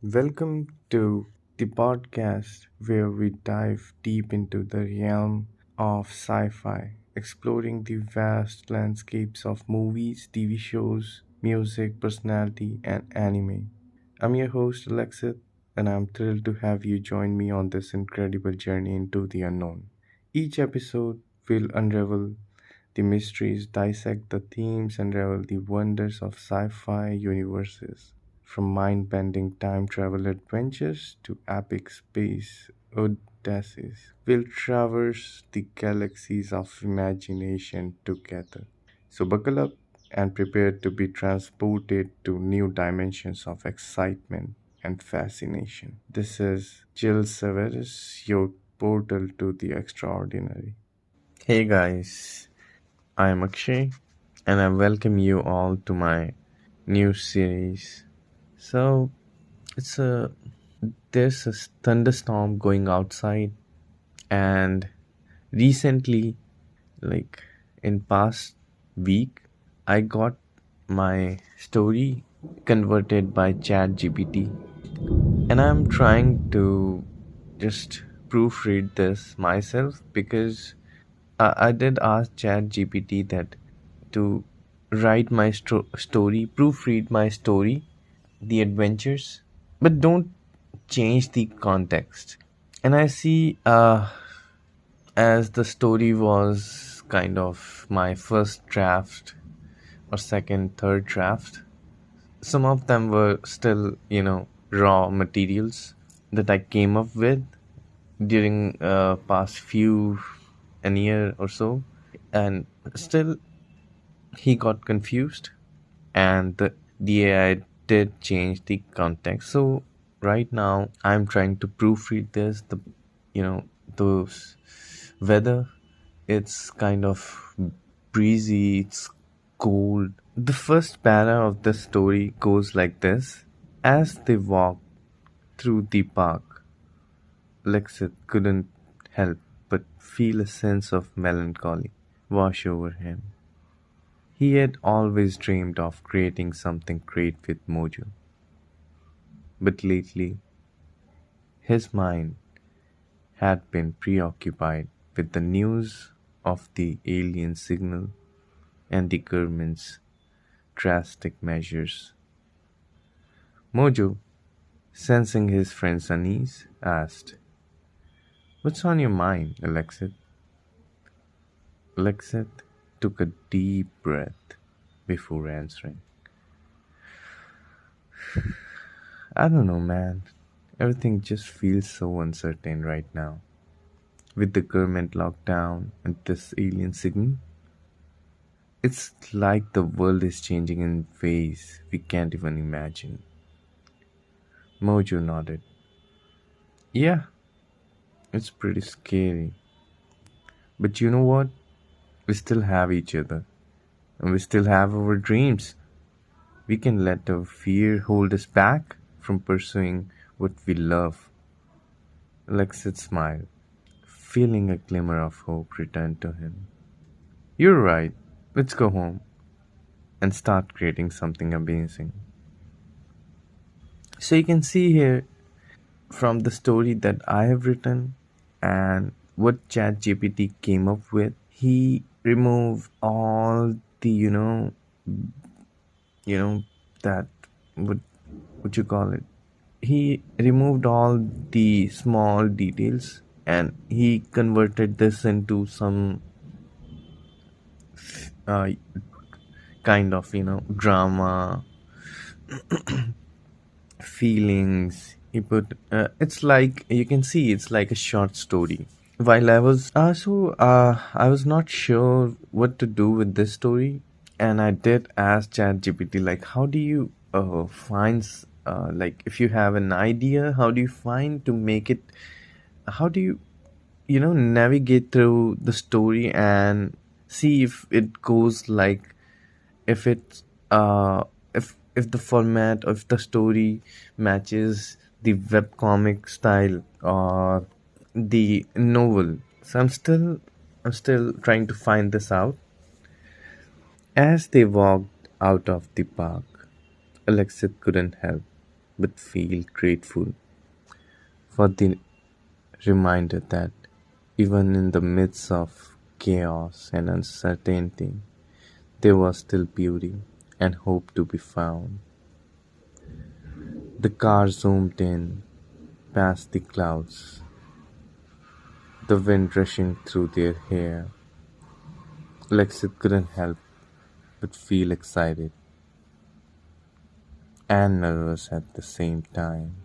Welcome to the podcast where we dive deep into the realm of sci fi, exploring the vast landscapes of movies, TV shows, music, personality, and anime. I'm your host, Alexith, and I'm thrilled to have you join me on this incredible journey into the unknown. Each episode will unravel the mysteries, dissect the themes, and revel the wonders of sci fi universes. From mind bending time travel adventures to epic space odysseys, we'll traverse the galaxies of imagination together. So, buckle up and prepare to be transported to new dimensions of excitement and fascination. This is chillSeverus, your portal to the extraordinary. Hey guys, I am Akshay and I welcome you all to my new series. So it's a there's a thunderstorm going outside, and recently, like in past week, I got my story converted by Chat GPT, and I'm trying to just proofread this myself because I did ask Chat GPT that to write my story, proofread my story, the adventures, but don't change the context. And I see, as the story was kind of my first draft or second, third draft, some of them were still, raw materials that I came up with during past few an year or so, and still he got confused, and the AI did change the context. So right now I'm trying to proofread this. Those weather, it's kind of breezy, it's cold. The first para of the story goes like this: as they walked through the park, Alexith couldn't help but feel a sense of melancholy wash over him. He had always dreamed of creating something great with Mojo, but lately his mind had been preoccupied with the news of the alien signal and the government's drastic measures. Mojo, sensing his friend's unease, asked, "What's on your mind, Alexith?" Alexith took a deep breath before answering. "I don't know, man. Everything just feels so uncertain right now. With the government lockdown and this alien signal, it's like the world is changing in ways we can't even imagine." Mojo nodded. "Yeah, it's pretty scary. But you know what? We still have each other. And we still have our dreams. We can let our fear hold us back from pursuing what we love." Alexis smiled, feeling a glimmer of hope return to him. "You're right. Let's go home and start creating something amazing." So you can see here from the story that I have written and what ChatGPT came up with, he removed all the you know that what you call it. He removed all the small details and he converted this into some uh, kind of drama feelings. He put it's like you can see it's like a short story. While I was not sure what to do with this story, and I did ask ChatGPT like, how do you find like if you have an idea, how do you find to make it? How do you navigate through the story and see if it goes like if it's if the format of the story matches the webcomic style or the novel. So I'm still trying to find this out. As they walked out of the park, Alexith couldn't help but feel grateful for the reminder that even in the midst of chaos and uncertainty, there was still beauty and hope to be found. The car zoomed in past the clouds, the wind rushing through their hair. Alexith couldn't help but feel excited and nervous at the same time.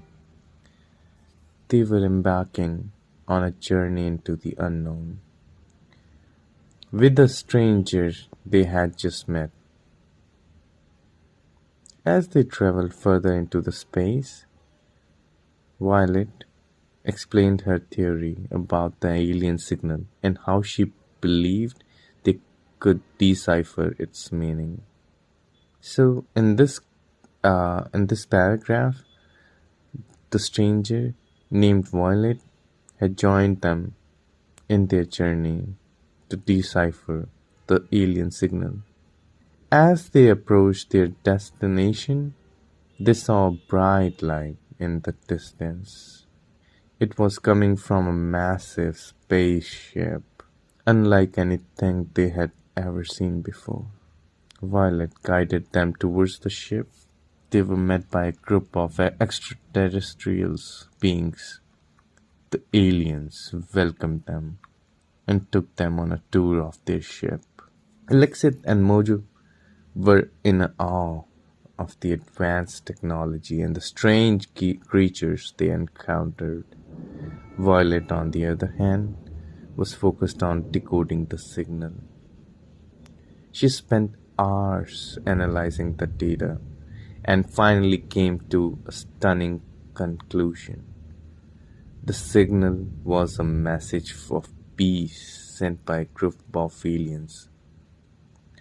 They were embarking on a journey into the unknown with the stranger they had just met. As they traveled further into the space, Violet explained her theory about the alien signal and how she believed they could decipher its meaning. So in this paragraph, the stranger named Violet had joined them in their journey to decipher the alien signal. As they approached their destination, they saw a bright light in the distance. It was coming from a massive spaceship, unlike anything they had ever seen before. Violet guided them towards the ship. They were met by a group of extraterrestrial beings. The aliens welcomed them and took them on a tour of their ship. Alexith and Mojo were in awe of the advanced technology and the strange creatures they encountered. Violet, on the other hand, was focused on decoding the signal. She spent hours analyzing the data and finally came to a stunning conclusion. The signal was a message of peace sent by a group of aliens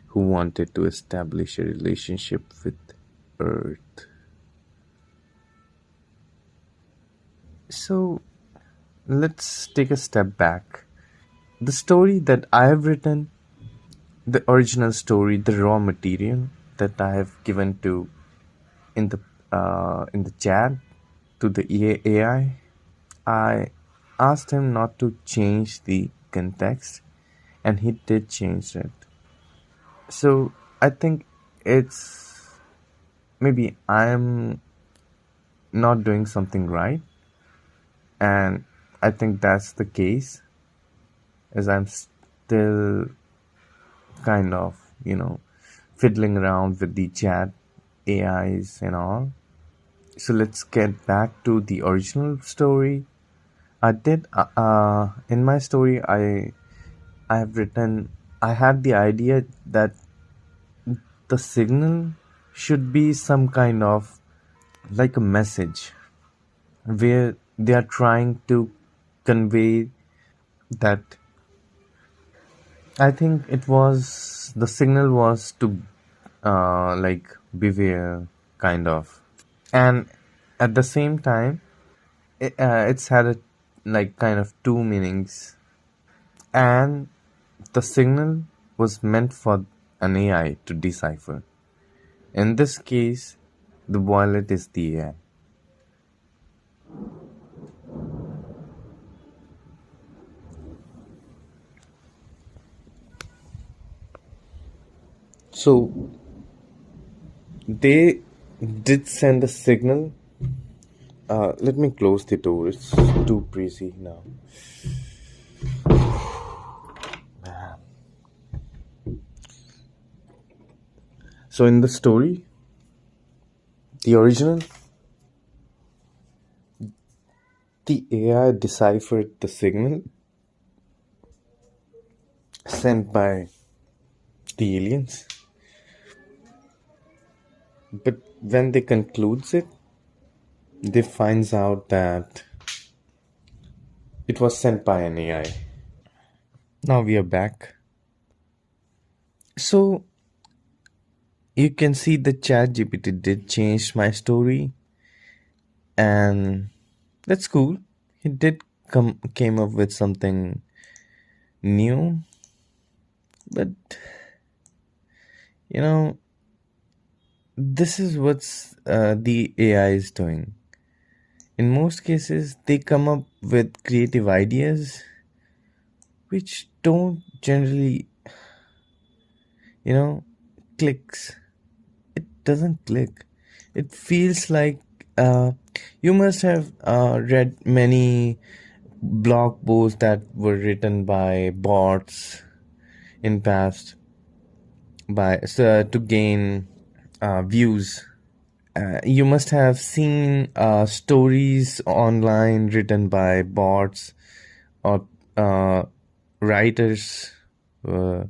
who wanted to establish a relationship with Earth. So let's take a step back. The story that I have written, the original story, the raw material that I have given to in the chat to the AI, I asked him not to change the context, and he did change it. So I think it's maybe I'm not doing something right, and I think that's the case, as I'm still kind of, fiddling around with the chat AIs and all. So let's get back to the original story. I did in my story I have written, I had the idea that the signal should be some kind of like a message where they are trying to convey that. I think it was the signal was to like beware, kind of, and at the same time it's had a like kind of two meanings, and the signal was meant for an AI to decipher. In this case, the violet is the AI. So they did send a signal. Let me close the door. It's too breezy now. So in the story, the original, the AI deciphered the signal sent by the aliens. But when they concludes it, they finds out that it was sent by an AI. Now we are back. So you can see the chat GPT did change my story, and that's cool. He did came up with something new, but you know this is what's the AI is doing. In most cases, they come up with creative ideas which don't generally, you know, clicks. It doesn't click. It feels like uh, you must have read many blog posts that were written by bots in past by to gain views. You must have seen stories online written by bots or writers. Uh,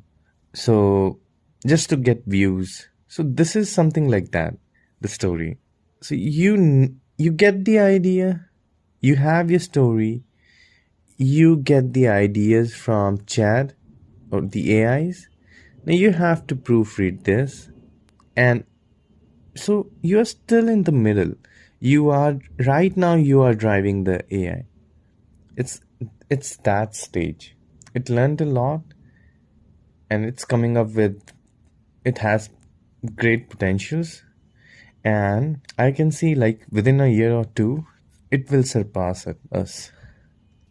so just to get views. So this is something like that. The story. So you get the idea. You have your story. You get the ideas from chat or the AIs. Now you have to proofread this, and so you are still in the middle. You are right now. You are driving the AI. It's it's that stage. It learned a lot, and it's coming up with. It has great potentials, and I can see like within a year or two, it will surpass us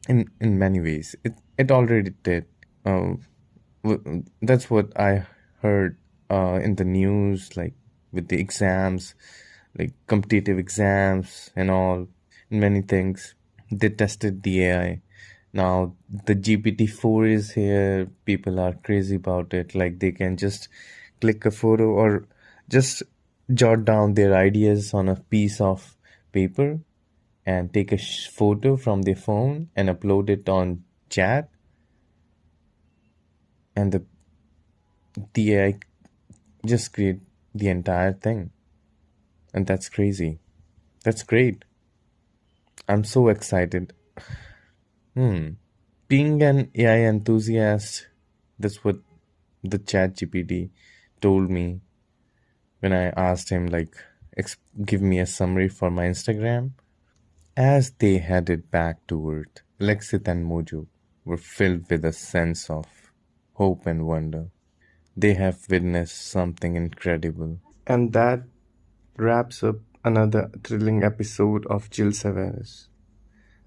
in many ways. It already did. Uh, that's what I heard in the news, like with the exams, like competitive exams and all, many things. They tested the AI. Now the GPT-4 is here. People are crazy about it. Like they can just click a photo or just jot down their ideas on a piece of paper and take a photo from their phone and upload it on chat, and the AI just create the entire thing. And that's crazy. That's great. I'm so excited. Being an AI enthusiast, that's what the chat GPT told me when I asked him like give me a summary for my Instagram. As they headed back to Earth, Alexith and Mojo were filled with a sense of hope and wonder. They have witnessed something incredible. And that wraps up another thrilling episode of chillSeverus.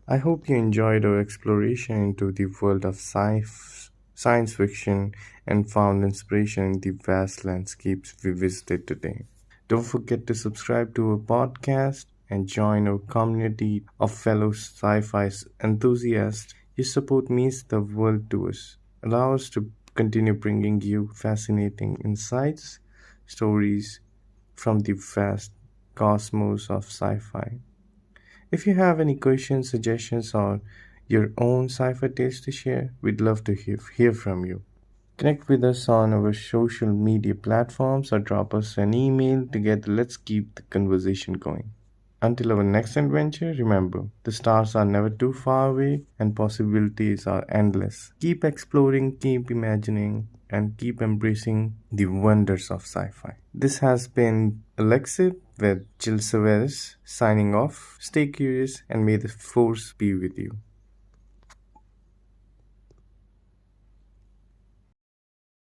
I hope you enjoyed our exploration into the world of science fiction and found inspiration in the vast landscapes we visited today. Don't forget to subscribe to our podcast and join our community of fellow sci-fi enthusiasts. Your support means the world to us. Allow us to continue bringing you fascinating insights, stories from the vast cosmos of sci-fi. If you have any questions, suggestions, or your own sci-fi tales to share, we'd love to hear from you. Connect with us on our social media platforms or drop us an email. Together, let's keep the conversation going. Until our next adventure, remember the stars are never too far away and possibilities are endless. Keep exploring, keep imagining, and keep embracing the wonders of sci fi. This has been Alexith with chillSeverus signing off. Stay curious and may the force be with you.